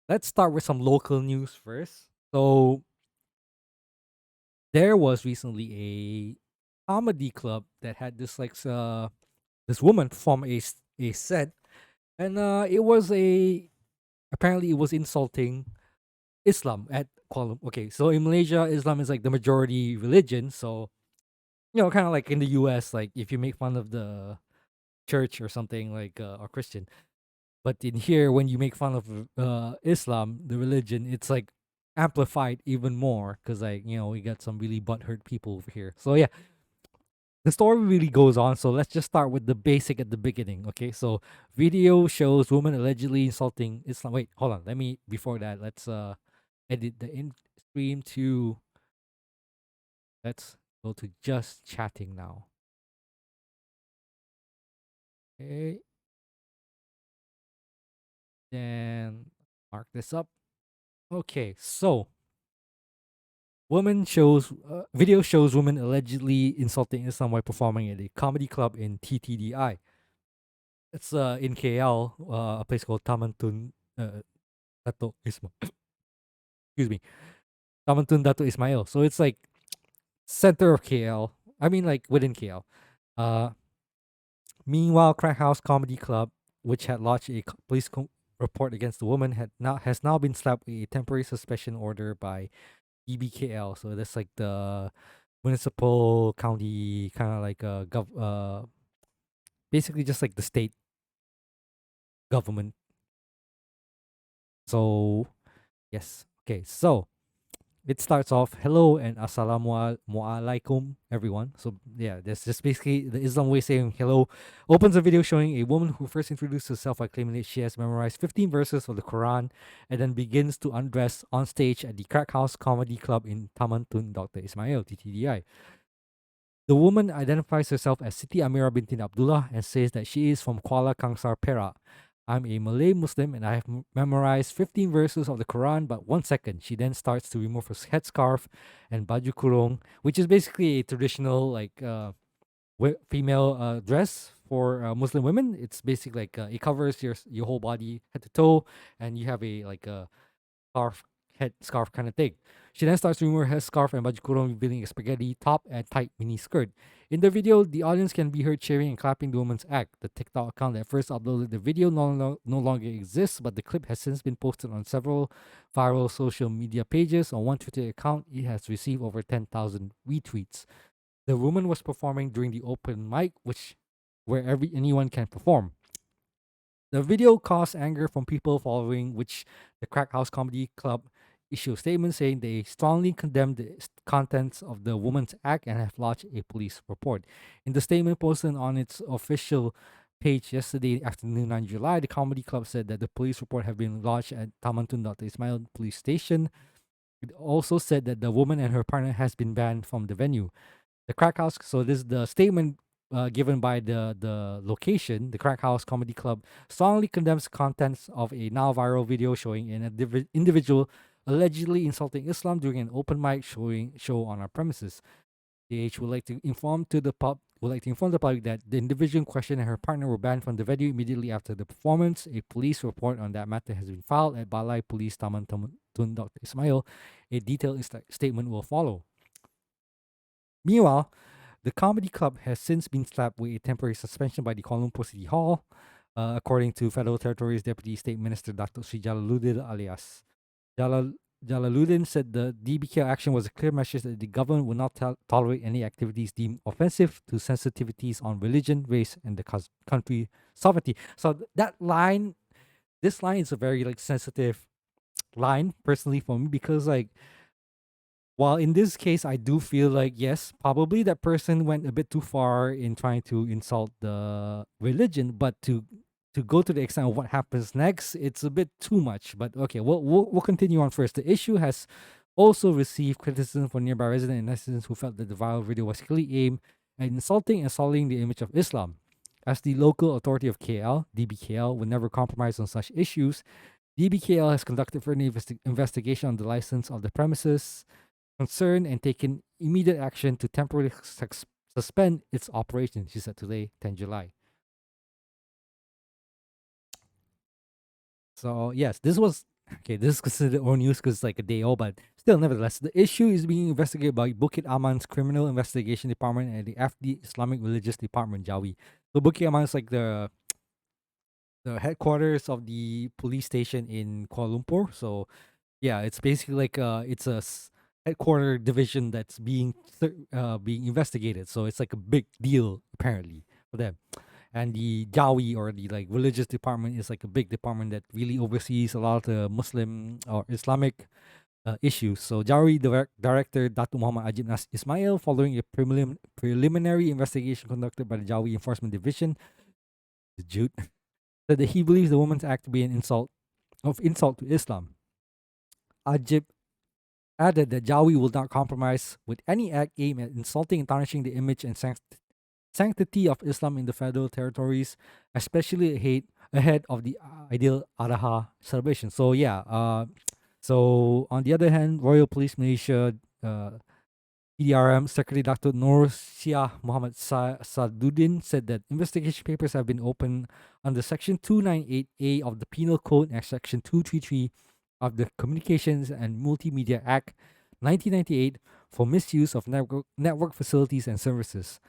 let's start with some local news first. So there was recently a comedy club that had this woman perform a set, and it was a apparently it was insulting Islam at Kuala. Okay, so in Malaysia, Islam is like the majority religion. So kind of like in the U.S., like if you make fun of the church or something like or Christian, but in here, when you make fun of Islam, the religion, it's like amplified even more because like we got some really butthurt people over here. So yeah, the story really goes on. So let's just start with the basic at the beginning. Okay, so video shows woman allegedly insulting Islam. Wait, hold on. Let me before that. Let's edit the in stream to. Let's go to just chatting now. Okay, then mark this up. Okay, so video shows woman allegedly insulting Islam while performing at a comedy club in TTDI. It's in KL, a place called Taman Tun Dato Ismail. Excuse me, Taman Tun Dato Ismail. So it's like center of KL. I mean, like within KL. Uh, Meanwhile, Crack House Comedy Club, which had lodged a report against the woman, has now been slapped with a temporary suspension order by EBKL. So that's like the municipal county kind of like basically just like the state government. So yes, okay. So it starts off hello and alaikum everyone. So yeah, that's just basically the Islam way saying hello. Opens a video showing a woman who first introduced herself by claiming that she has memorized 15 verses of the Quran and then begins to undress on stage at the Crack House Comedy Club in Taman Tun Dr. Ismail TTDI. The woman identifies herself as Siti Amira binti Abdullah and says that she is from Kuala Kangsar, Perak. I'm a Malay Muslim and I have memorized 15 verses of the Quran, but 1 second. She then starts to remove her headscarf and baju kurung, which is basically a traditional like female dress for Muslim women. It's basically like it covers your whole body head to toe, and you have a like a scarf head scarf kind of thing. She then starts to remove her scarf and baju kurung, revealing a spaghetti top and tight mini skirt. In the video, the audience can be heard cheering and clapping the woman's act. The TikTok account that first uploaded the video no longer exists, but the clip has since been posted on several viral social media pages. On one Twitter account, it has received over 10,000 retweets. The woman was performing during the open mic, which where anyone can perform. The video caused anger from people following, which the Crack House Comedy Club issued a statement saying they strongly condemn the contents of the woman's act and have lodged a police report. In the statement posted on its official page yesterday afternoon on July, the comedy club said that the police report have been lodged at Tamantun Ismail police station. It also said that the woman and her partner has been banned from the venue. The Crack House. So this is the statement given by the location. The Crack House Comedy Club strongly condemns contents of a now viral video showing an individual allegedly insulting Islam during an open mic show on our premises. The H would like to inform to the pub would like to inform the public that the individual in question and her partner were banned from the venue immediately after the performance. A police report on that matter has been filed at Balai Police Taman Tun Dr. Ismail. A detailed statement will follow. Meanwhile, the comedy club has since been slapped with a temporary suspension by the Kuala Lumpur City Hall, according to Federal Territories Deputy State Minister Dr. Sri Jalaluddin alias. Jalaluddin said the DBK action was a clear message that the government will not tolerate any activities deemed offensive to sensitivities on religion, race, and the country sovereignty. So this line is a very like sensitive line personally for me because like while in this case, I do feel like yes, probably that person went a bit too far in trying to insult the religion, but to go to the extent of what happens next, it's a bit too much. But okay, we'll continue on first. The issue has also received criticism from nearby residents and netizens who felt that the viral video was clearly aimed at insulting and sullying the image of Islam. As the local authority of KL, DBKL, will never compromise on such issues. DBKL has conducted further investigation on the license of the premises concerned and taken immediate action to temporarily suspend its operation, she said today, 10 July. So, yes, this was Okay, this is considered old news because it's like a day old, but still, nevertheless, the issue is being investigated by Bukit Aman's Criminal Investigation Department and the FD Islamic Religious Department, Jawi. So Bukit Aman is like the headquarters of the police station in Kuala Lumpur. So yeah, it's basically like it's a headquarter division that's being investigated. So it's like a big deal apparently for them. And the Jawi, or the like religious department, is like a big department that really oversees a lot of the Muslim or Islamic issues. So Jawi director Datu Muhammad Ajib Ismail, following a preliminary investigation conducted by the Jawi Enforcement Division, the Jute, said that he believes the woman's act to be an insult to Islam. Ajib added that Jawi will not compromise with any act aimed at insulting and tarnishing the image and sanctity of Islam in the federal territories, especially ahead of the Ideal Adha celebration. So yeah, so on the other hand, Royal Police Malaysia, PDRM Secretary Dr. Nur Syah Muhammad Saduddin said that investigation papers have been opened under Section 298A of the Penal Code and Section 233 of the Communications and Multimedia Act 1998 for misuse of network facilities and services.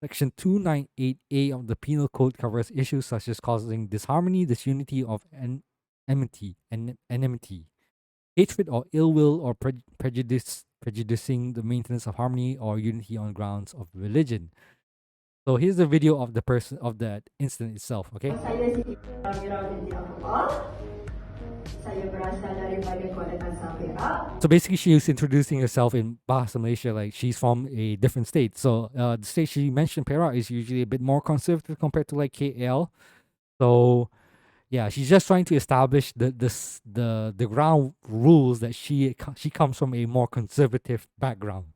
Section 298A of the Penal Code covers issues such as causing disharmony, disunity of enmity, hatred or ill will, or prejudicing the maintenance of harmony or unity on grounds of religion. So here's the video of the person of that incident itself. Okay. Saya Siti Mira binti Abdullah. Saya berasal daripada Kuala Kangsar, Perak. So basically, she was introducing herself in Bahasa Malaysia, like she's from a different state. So the state she mentioned, Perak, is usually a bit more conservative compared to like KL. So yeah, she's just trying to establish the ground rules that she comes from a more conservative background.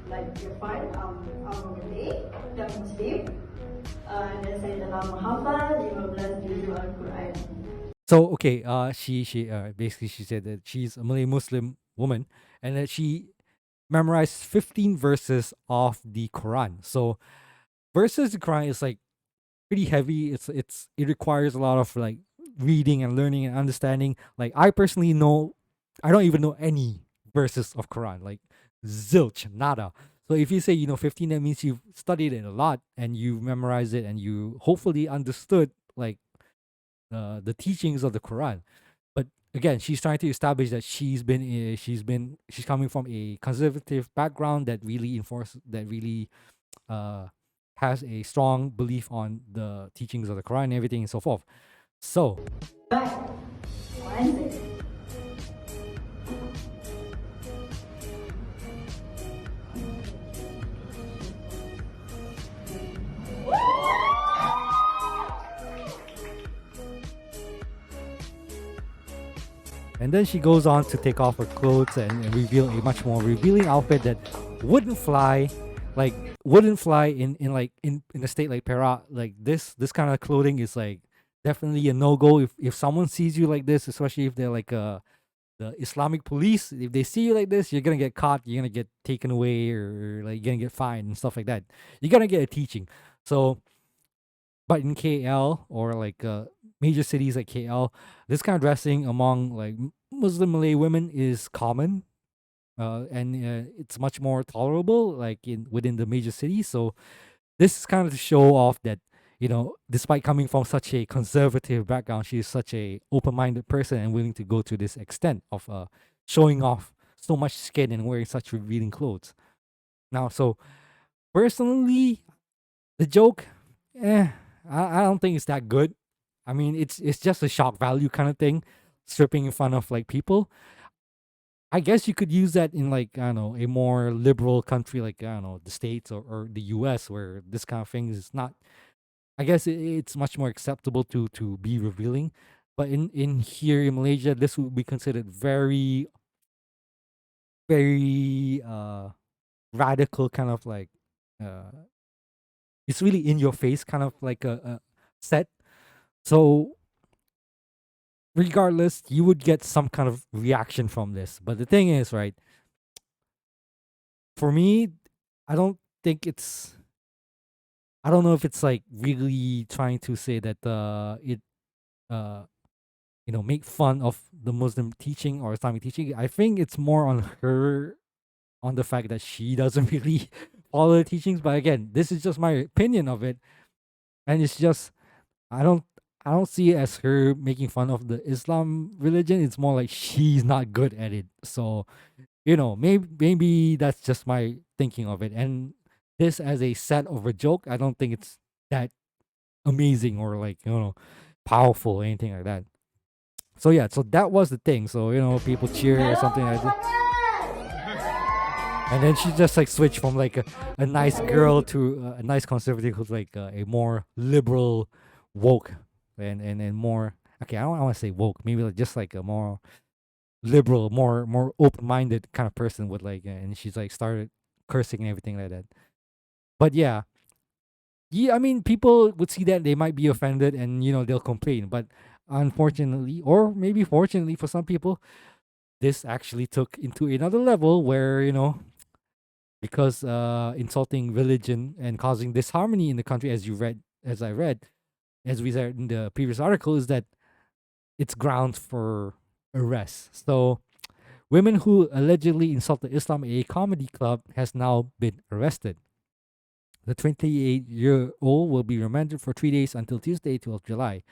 Like Irfan, I'm Malay dan Muslim. Dan saya telah menghafal 15 juzul Al-Quran. So okay, she basically she said that she's a Malay Muslim woman and that she memorized 15 verses of the Quran. So verses of the Quran is like pretty heavy. It requires a lot of like reading and learning and understanding. Like I personally know, I don't even know any verses of Quran, like zilch, nada. So if you say 15, that means you've studied it a lot and you've memorized it and you hopefully understood like the teachings of the Quran. But again, she's trying to establish that she's coming from a conservative background that really has a strong belief on the teachings of the Quran and everything and so forth. So and then she goes on to take off her clothes and reveal a much more revealing outfit that wouldn't fly in a state like Perak. Like this kind of clothing is like definitely a no-go if someone sees you like this, especially if they're like the Islamic police. If they see you like this, you're gonna get caught, you're gonna get taken away, or like you're gonna get fined and stuff like that. You're gonna get a teaching. So but in KL or like major cities like KL, this kind of dressing among like Muslim Malay women is common, and it's much more tolerable, like within the major cities. So this is kind of to show off that despite coming from such a conservative background, she is such a open-minded person and willing to go to this extent of showing off so much skin and wearing such revealing clothes. Now, so personally, the joke, I don't think it's that good. I mean, it's just a shock value kind of thing, stripping in front of like people. I guess you could use that in like, I don't know, a more liberal country like, I don't know, the States or the US, where this kind of thing is not, I guess it's much more acceptable to be revealing. But in here in Malaysia, this would be considered very, very radical kind of like uh it's really in your face kind of like a set. So regardless, you would get some kind of reaction from this. But the thing is, right, for me, I don't think I don't know if it's like really trying to say that uh make fun of the Muslim teaching or Islamic teaching. I think it's more on her, on the fact that she doesn't really follow the teachings. But again, this is just my opinion of it, and it's just I don't I don't see it as her making fun of the Islam religion. It's more like she's not good at it. So maybe that's just my thinking of it. And this as a set of a joke, I don't think it's that amazing or like powerful or anything like that. So yeah, so that was the thing. So people cheer or something like that. And then she just like switched from like a nice girl to a nice conservative who's like a more liberal, woke, and more. Okay, I don't want to say woke. Maybe like just like a more liberal, more open minded kind of person with like, and she's like started cursing and everything like that. But yeah, I mean, people would see that they might be offended and they'll complain. But unfortunately, or maybe fortunately for some people, this actually took into another level where because insulting religion and causing disharmony in the country, as we read in the previous article, is that it's grounds for arrest. So women who allegedly insulted Islam at a comedy club has now been arrested. The 28-year-old will be remanded for 3 days until Tuesday, 12th July.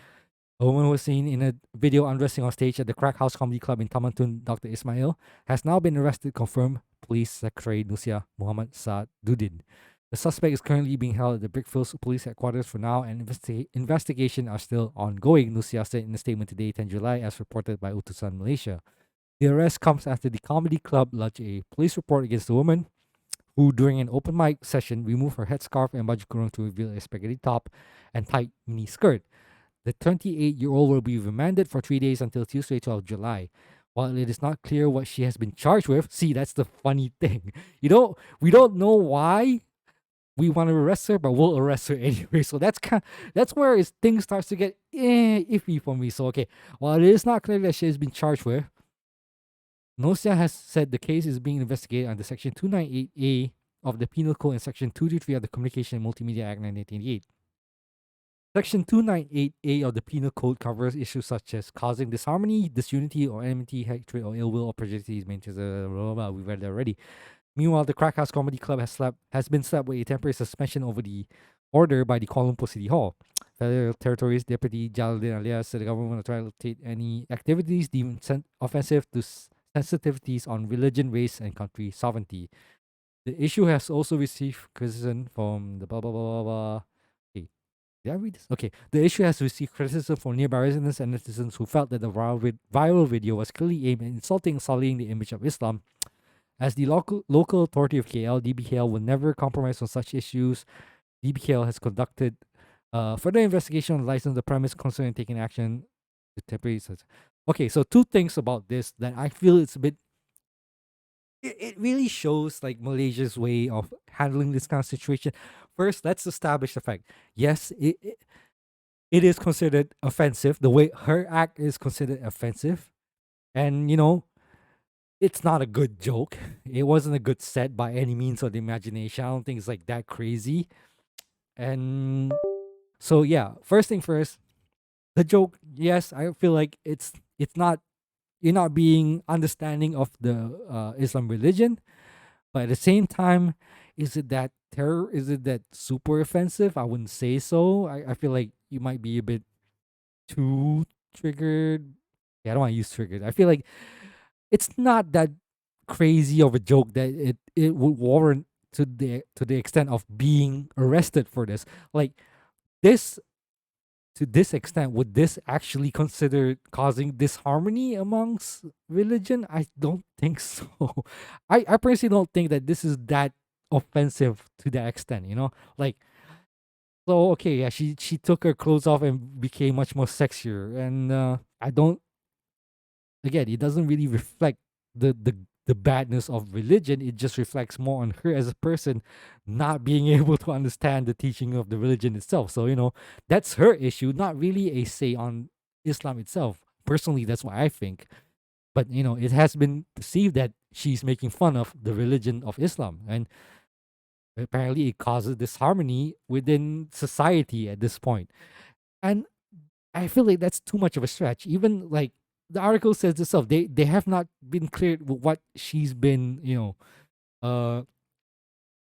A woman was seen in a video undressing on stage at the Crack House Comedy Club in Tamatun, Dr. Ismail, has now been arrested, confirmed Police Secretary Nusia Muhammad Saaduddin. The suspect is currently being held at the Brickfields Police Headquarters for now, and investigation are still ongoing, Nusia said in a statement today, 10 July, as reported by Utusan Malaysia. The arrest comes after the comedy club lodged a police report against the woman, who, during an open mic session, removed her headscarf and baju kurung to reveal a spaghetti top and tight mini skirt. The 28-year-old will be remanded for 3 days until Tuesday, 12th July. While it is not clear what she has been charged with, see, that's the funny thing. We don't know why we want to arrest her, but we'll arrest her anyway. So that's where things starts to get iffy for me. So okay, while it is not clear that she has been charged with, Nosia has said the case is being investigated under Section 298A of the Penal Code and Section 223 of the Communication and Multimedia Act 1988. Section 298A of the Penal Code covers issues such as causing disharmony, disunity, or enmity, hatred, or ill will or prejudice. We read that already. Meanwhile, the Crack House Comedy Club has been slapped with a temporary suspension over the order by the Kuala Lumpur City Hall. Federal Territories Deputy Jalaluddin Alias said the government will try to take any activities deemed offensive to sensitivities on religion, race, and country sovereignty. The issue has also received criticism from the blah blah blah blah blah. Okay, did I read this? Okay, the issue has received criticism from nearby residents and netizens who felt that the viral video was clearly aimed at insulting and sullying the image of Islam. As the local authority of KL, DBKL will never compromise on such issues. DBKL has conducted further investigation on the license, the premise, concerning taking action to temporary. Okay, so two things about this that I feel it's a bit. It really shows like Malaysia's way of handling this kind of situation. First, let's establish the fact. Yes, it is considered offensive. The way her act is considered offensive, and it's not a good joke. It wasn't a good set by any means of the imagination. I don't think it's like that crazy. And so yeah, first thing first, the joke, yes, I feel like it's not, you're not being understanding of the Islam religion, but at the same time, is it that terror? Is it that super offensive? I wouldn't say so. I feel like you might be a bit too triggered. Yeah, I don't want to use triggered. I feel like it's not that crazy of a joke that it would warrant to the extent of being arrested for this. Like this, to this extent, would this actually consider causing disharmony amongst religion? I don't think so. I personally don't think that this is that offensive to that extent, Like, so okay, yeah, she took her clothes off and became much more sexier. And I don't, again, it doesn't really reflect the badness of religion. It just reflects more on her as a person not being able to understand the teaching of the religion itself. So that's her issue, not really a say on Islam itself. Personally, that's what I think. But it has been perceived that she's making fun of the religion of Islam, and apparently it causes disharmony within society at this point. And I feel like that's too much of a stretch. Even like the article says itself, they have not been cleared with what she's been, uh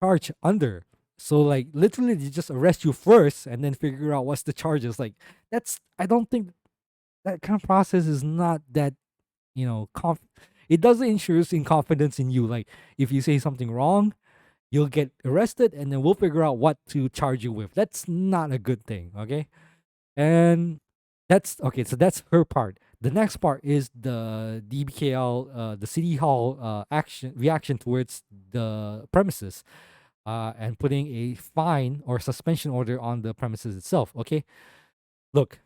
charged under. So like literally they just arrest you first and then figure out what's the charges. Like that's I don't think that kind of process is not that, it doesn't ensure in confidence in you. Like if you say something wrong, you'll get arrested and then we'll figure out what to charge you with. That's not a good thing, okay? And that's okay, so that's her part. The next part is the DBKL, the city hall action reaction towards the premises, and putting a fine or suspension order on the premises itself. Okay, look,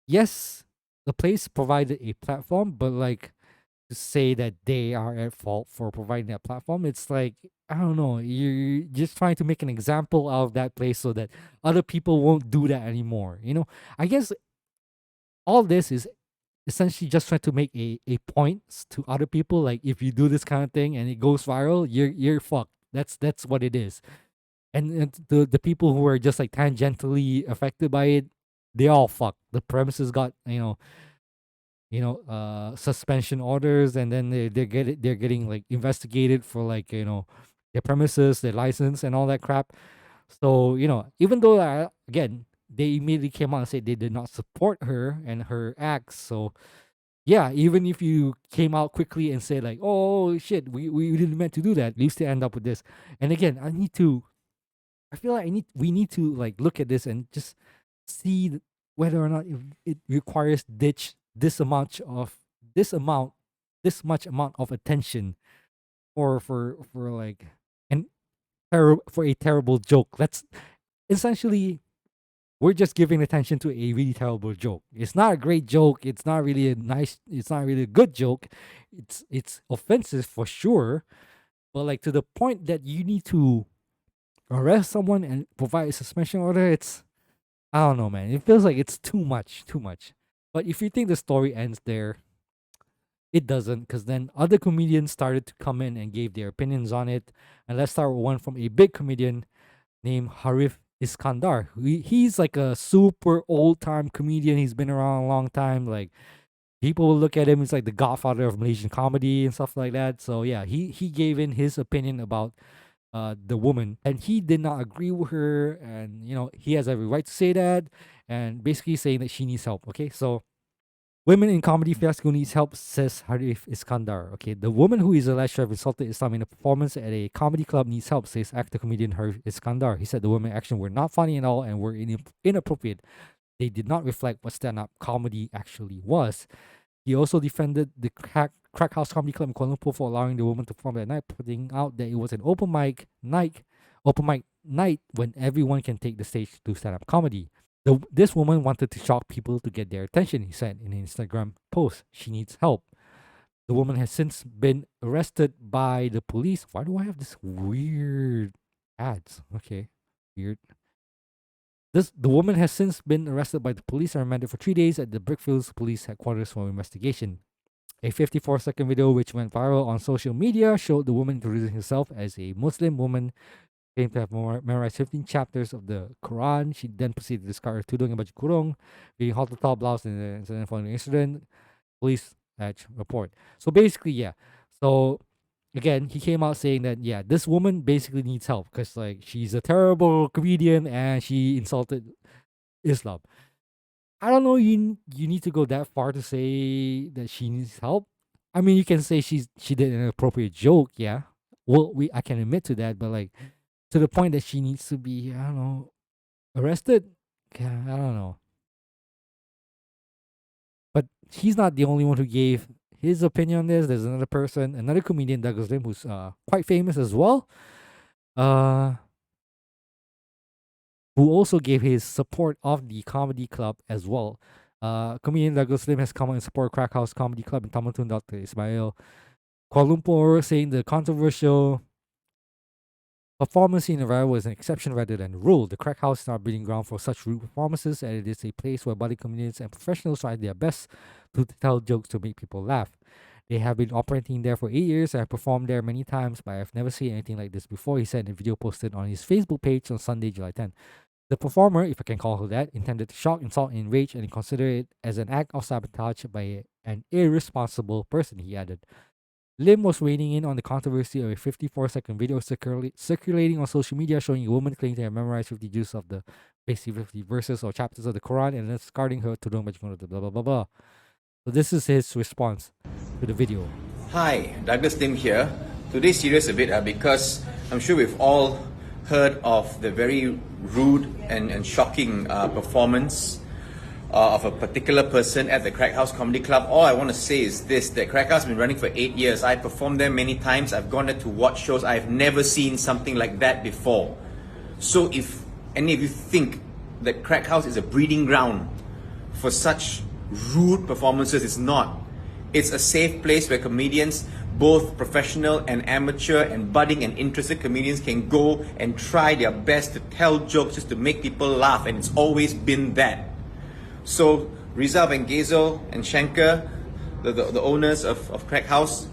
yes, the place provided a platform, but like to say that they are at fault for providing that platform, it's like I don't know. You're just trying to make an example of that place so that other people won't do that anymore. I guess all this is essentially just trying to make a point to other people. Like if you do this kind of thing and it goes viral, you're fucked. That's what it is. And the people who are just like tangentially affected by it, they all fucked. The premises got suspension orders, and then they're getting like investigated for like their premises, their license, and all that crap. So even though again they immediately came out and said they did not support her and her acts. So yeah, even if you came out quickly and said like, oh shit, we didn't meant to do that, you still end up with this. And again, I feel like we need to like look at this and just see whether or not it requires ditch this amount this much amount of attention for like and for a terrible joke. Let's essentially we're just giving attention to a really terrible joke. It's not a great joke. It's not really a good joke. It's offensive for sure, but like to the point that you need to arrest someone and provide a suspension order, it's I don't know, man. It feels like it's too much, too much. But if you think the story ends there, it doesn't, because then other comedians started to come in and gave their opinions on it. And let's start with one from a big comedian named Harif Iskandar. He's like a super old time comedian. He's been around a long time. Like people will look at him. He's like the godfather of Malaysian comedy and stuff like that. So yeah, he gave in his opinion about the woman, and he did not agree with her, and he has every right to say that, and basically saying that she needs help. Okay, so women in comedy fiasco needs help, says Harif Iskandar. Okay, the woman who is alleged to have insulted Islam in a performance at a comedy club needs help, says actor comedian Harif Iskandar. He said the women action were not funny at all and were inappropriate. They did not reflect what stand-up comedy actually was. He also defended the Crack House Comedy Club in Kuala Lumpur for allowing the woman to perform that night, pointing out that it was an open mic night when everyone can take the stage to stand up comedy. This woman wanted to shock people to get their attention, he said in an Instagram post. She needs help. The woman has since been arrested by the police. Why do I have this weird ads? Okay, weird. The woman has since been arrested by the police and remanded for 3 days at the Brickfields Police Headquarters for investigation. A 54-second video which went viral on social media showed the woman introducing herself as a Muslim woman, claimed to have memorized 15 chapters of the Quran. She then proceeded to discard her tudung and baju kurung, being halter top blouse in the incident following the incident. Police report. So basically, yeah. So again, he came out saying that yeah, this woman basically needs help because like she's a terrible comedian and she insulted Islam. I don't know. You need to go that far to say that she needs help. I mean, you can say she did an appropriate joke. Yeah, well, I can admit to that, but like to the point that she needs to be, I don't know, arrested. Yeah, I don't know. But he's not the only one who gave his opinion on this. There's another person, another comedian, Douglas Lim, who's quite famous as well. Uh, who also gave his support of the comedy club as well. Comedian Douglas Lim has come out in support of Crack House Comedy Club in Tamatun, Dr. Ismail Kuala Lumpur, saying the controversial performance in Navara was an exception rather than a rule. The Crack House is not a breeding ground for such rude performances, and it is a place where budding comedians and professionals try their best to tell jokes to make people laugh. They have been operating there for 8 years. I have performed there many times, but I've never seen anything like this before, he said in a video posted on his Facebook page on Sunday, July 10th. The performer, if I can call her that, intended to shock, insult, and enrage and consider it as an act of sabotage by an irresponsible person, he added. Lim was weighing in on the controversy of a 54-second video circulating on social media showing a woman claiming to have memorized 50 juz of the basically 50 verses or chapters of the Quran and then discarding her to do blah blah blah blah. So this is his response to the video. Hi, Douglas Lim here. Today's serious a bit because I'm sure we've all heard of the very rude and shocking performance of a particular person at the Crack House Comedy Club. All I want to say is this, that Crack House has been running for 8 years. I performed there many times. I've gone there to watch shows. I've never seen something like that before. So if any of you think that Crack House is a breeding ground for such rude performances, it's not. It's a safe place where comedians, both professional and amateur and budding and interested comedians, can go and try their best to tell jokes just to make people laugh, and it's always been that. So Rizal and Gezo and Shanker, the owners of Crack House,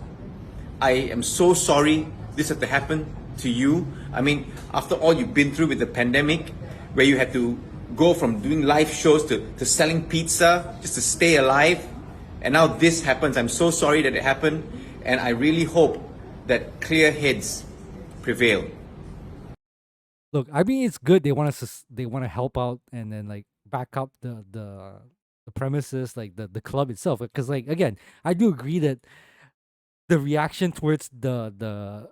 I am so sorry this had to happen to you. I mean, after all you've been through with the pandemic, where you had to go from doing live shows to selling pizza just to stay alive, and now this happens. I'm so sorry that it happened, and I really hope that clear heads prevail. Look, I mean, it's good. They want us. They want to help out and then like back up the premises, like the club itself. Because like again, I do agree that the reaction towards the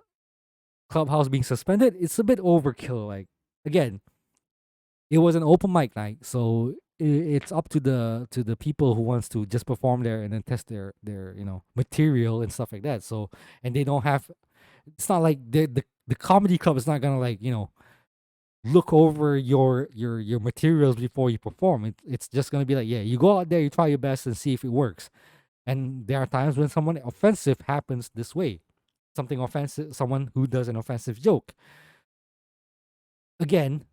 clubhouse being suspended, it's a bit overkill. Like again, it was an open mic night, so it's up to the people who wants to just perform there and then test their material and stuff like that. So and they don't have. It's not like the comedy club is not gonna like look over your materials before you perform. It's just gonna be like, yeah, you go out there, you try your best and see if it works. And there are times when someone offensive happens this way. Something offensive, someone who does an offensive joke. Again,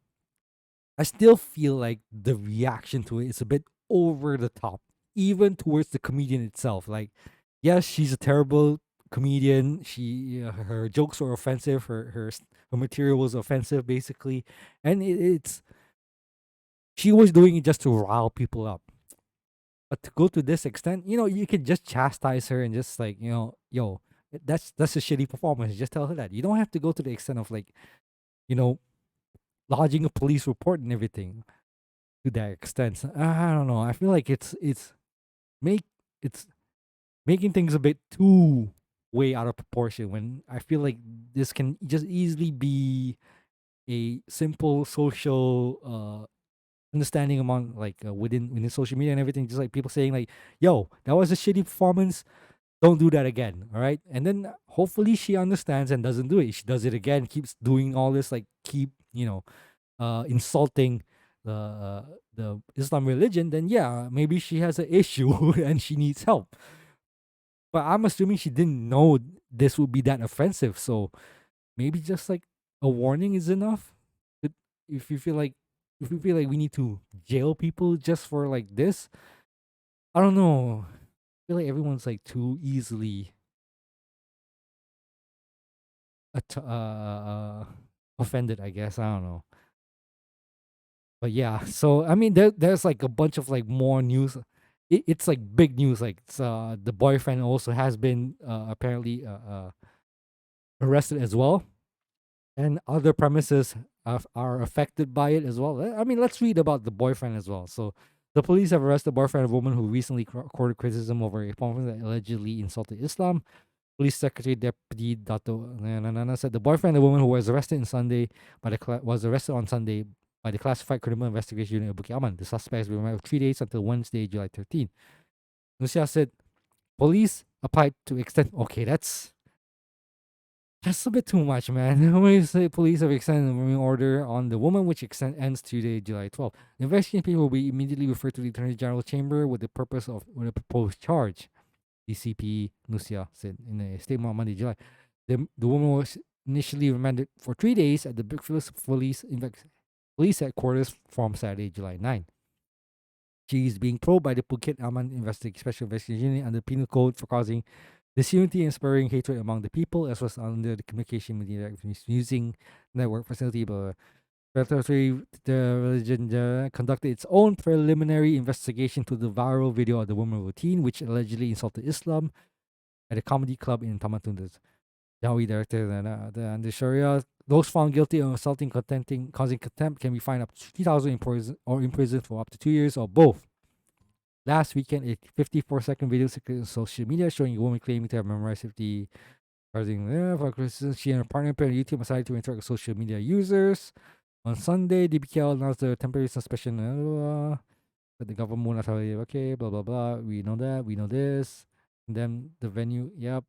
I still feel like the reaction to it is a bit over the top, even towards the comedian itself. Like, yes, she's a terrible comedian. Her jokes were offensive. Her material was offensive, basically, and it's she was doing it just to rile people up. But to go to this extent, you can just chastise her and just like, yo, that's a shitty performance. Just tell her that. You don't have to go to the extent of like, you know, lodging a police report and everything to that extent. So, I don't know. I feel like make it's making things a bit too way out of proportion when I feel like this can just easily be a simple social understanding among like within social media and everything, just like people saying like, yo, that was a shitty performance, don't do that again. All right, and then hopefully she understands and doesn't do it. If she does it again, keeps doing all this, like keep insulting the Islam religion, then yeah, maybe she has an issue and she needs help. But I'm assuming she didn't know this would be that offensive, so maybe just like a warning is enough. But if you feel like we need to jail people just for like this, I don't know. I feel like everyone's like too easily offended, I guess. I don't know. But yeah, so I mean, there's like a bunch of like more news. It's like big news. Like the boyfriend also has been apparently arrested as well, and other premises are affected by it as well. I mean, let's read about the boyfriend as well. So, the police have arrested the boyfriend of a woman who recently courted criticism over a performance that allegedly insulted Islam. Police Secretary Deputy Dato Nana said the boyfriend of the woman who was arrested on Sunday by the Classified Criminal Investigation Unit of Bukit Aman. The suspect has been remanded for 3 days until Wednesday, July 13. Nusia said police applied to extend. Okay, that's a bit too much, man. When you say police have extended the restraining order on the woman, which ends today, July 12th. The investigation people will be immediately referred to the Attorney General Chamber with a proposed charge. DCP Nusia said in a statement on Monday, July. The woman was initially remanded for 3 days at the Brookfield Police Headquarters from Saturday, July 9. She is being probed by the Phuket Aman Special Investigation Unit under the Penal Code for causing disunity and spurring hatred among the people, as well as under the communication media using network facility. Blah, blah. Preparatory the religion conducted its own preliminary investigation to the viral video of the woman routine, which allegedly insulted Islam at a comedy club in Tamatundus. Dawi director the Sharia. Those found guilty of assaulting, contenting, causing contempt can be fined up to 3,000 in prison or imprisoned for up to 2 years or both. Last weekend, a 54-second video circulated on social media showing a woman claiming to have memorized 50 for Christians. She and her partner appeared on YouTube decided to interact with social media users. On Sunday, DBKL announced the temporary suspension. But the government will not tell you, okay, blah, blah, blah. We know that. We know this. And then the venue, yep.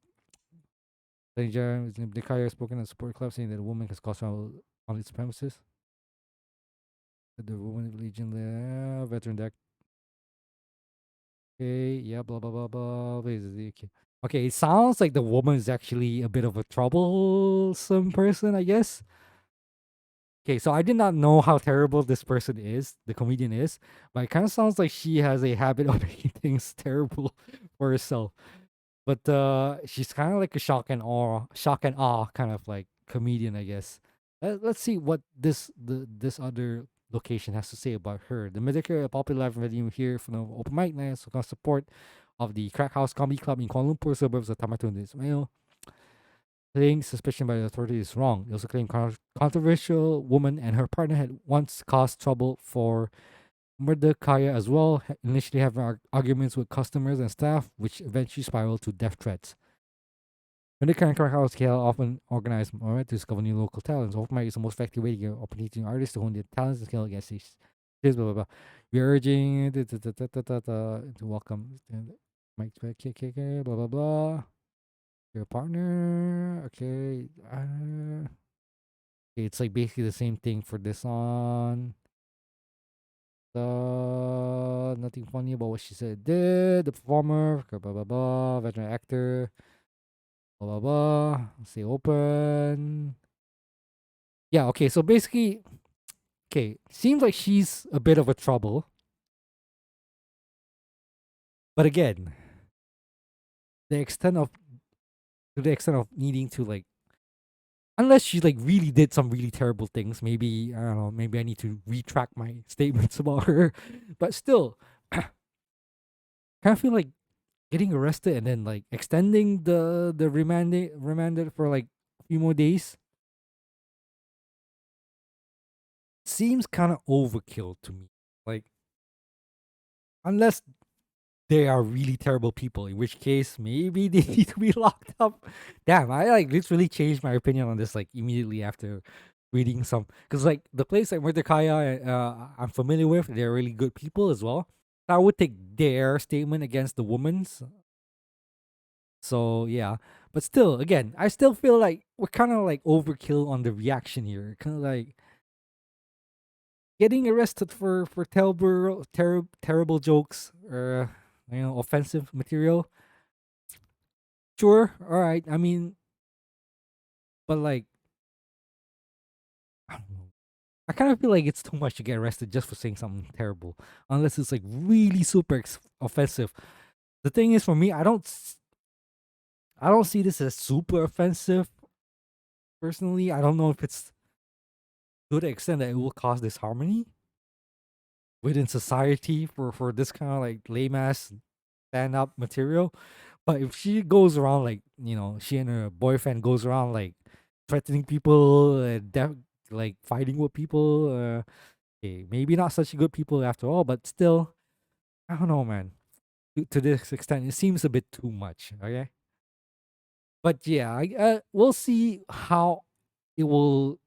The Kaya has spoken at the support club saying that a woman has caused trouble on its premises. The woman Legion, veteran deck. Okay, yeah, blah, blah, blah, blah. Okay. Okay, it sounds like the woman is actually a bit of a troublesome person, I guess. Okay, so I did not know how terrible this person is, the comedian is, but it kind of sounds like she has a habit of making things terrible for herself. But she's kind of like a shock and awe kind of like comedian, I guess. Let's see what this other location has to say about her. The Medicare, a popular live venue here for the open mic night, so support of the Crack House Comedy Club in Kuala Lumpur, suburbs of Tamatun Ismail. Claiming suspicion by the authorities is wrong. They also claim controversial woman and her partner had once caused trouble for Mordecai as well, initially having arguments with customers and staff, which eventually spiraled to death threats. Mordecai and House KL often organize to discover new local talents. Open mic is the most effective way to get opportunity to artists to hone their talents and skill against these. Blah, blah, blah. We are urging to welcome Mike, blah, blah, blah. Your partner, okay. It's like basically the same thing for this one. Nothing funny about what she said. The performer, blah blah blah, veteran actor, blah blah blah. Stay open. Yeah, okay. So basically, okay, seems like she's a bit of a trouble. But again, the extent of to the extent of needing to like unless she like really did some really terrible things, maybe I don't know, maybe I need to retract my statements about her. But still, kind of feel like getting arrested and then like extending the remanded for like a few more days seems kind of overkill to me. Like unless they are really terrible people, in which case maybe they need to be locked up. Damn, I like literally changed my opinion on this like immediately after reading some because like the place like Mordecai I'm familiar with, they're really good people as well. I would take their statement against the woman's. So yeah, but still, again, I still feel like we're kind of like overkill on the reaction here. Kind of like getting arrested for terrible jokes or offensive material. Sure, all right. I mean, but like I don't know. I kind of feel like it's too much to get arrested just for saying something terrible, unless it's like really super offensive. The thing is, for me, I don't see this as super offensive. Personally, I don't know if it's to the extent that it will cause disharmony within society for this kind of like lame ass stand up material. But if she goes around like she and her boyfriend goes around like threatening people and like fighting with people, okay, maybe not such good people after all, but still, I don't know, man. To this extent, it seems a bit too much. Okay, but yeah, we'll see how it will,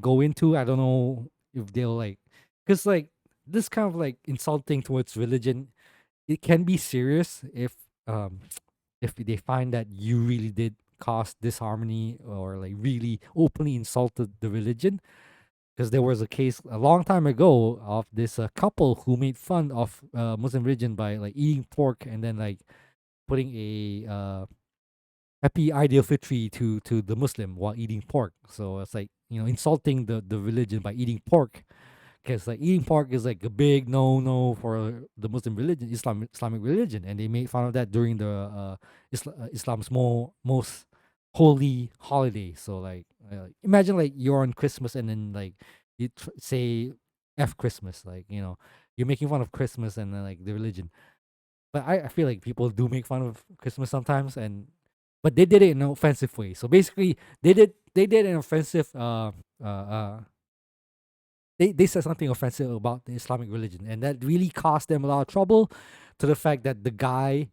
go into. I don't know if they'll like, because like this kind of like insulting towards religion, it can be serious um if they find that you really did cause disharmony or like really openly insulted the religion. Because there was a case a long time ago of this couple who made fun of Muslim religion by like eating pork and then like putting a happy ideal fitri to the Muslim while eating pork. So it's like insulting the religion by eating pork, because like eating pork is like a big no for the Muslim religion, Islamic religion, and they made fun of that during the Islam's most holy holiday. So like imagine like you're on Christmas and then like say F Christmas, like, you're making fun of Christmas and then, like, the religion. But I feel like people do make fun of Christmas sometimes, but they did it in an offensive way. So basically, they did an offensive they said something offensive about the Islamic religion, and that really caused them a lot of trouble, to the fact that the guy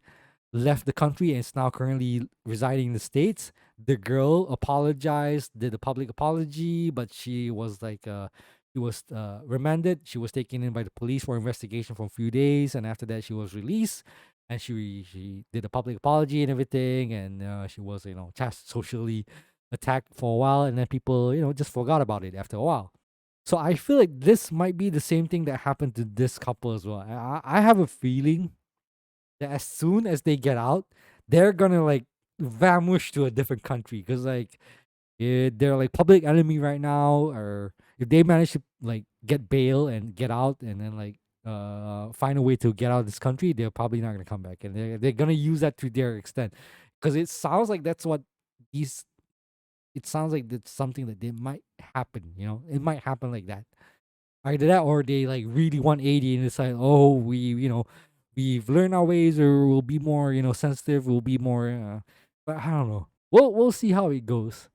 left the country and is now currently residing in the States. The girl apologized, did a public apology, but she was remanded. She was taken in by the police for investigation for a few days, and after that, she was released. And she did a public apology and everything, and she was, socially attacked for a while, and then people, just forgot about it after a while. So I feel like this might be the same thing that happened to this couple as well. I have a feeling that as soon as they get out, they're gonna, like, vanish to a different country, because, like, they're like public enemy right now. Or if they manage to, like, get bail and get out, and then, like, find a way to get out of this country, they're probably not gonna come back, and they're gonna use that to their extent, because it sounds like that's what these. It sounds like that's something that they might happen. It might happen like that. Either that, or they, like, really 180 and decide, oh, we've learned our ways, or we'll be more, sensitive. We'll be more. But I don't know. We'll see how it goes.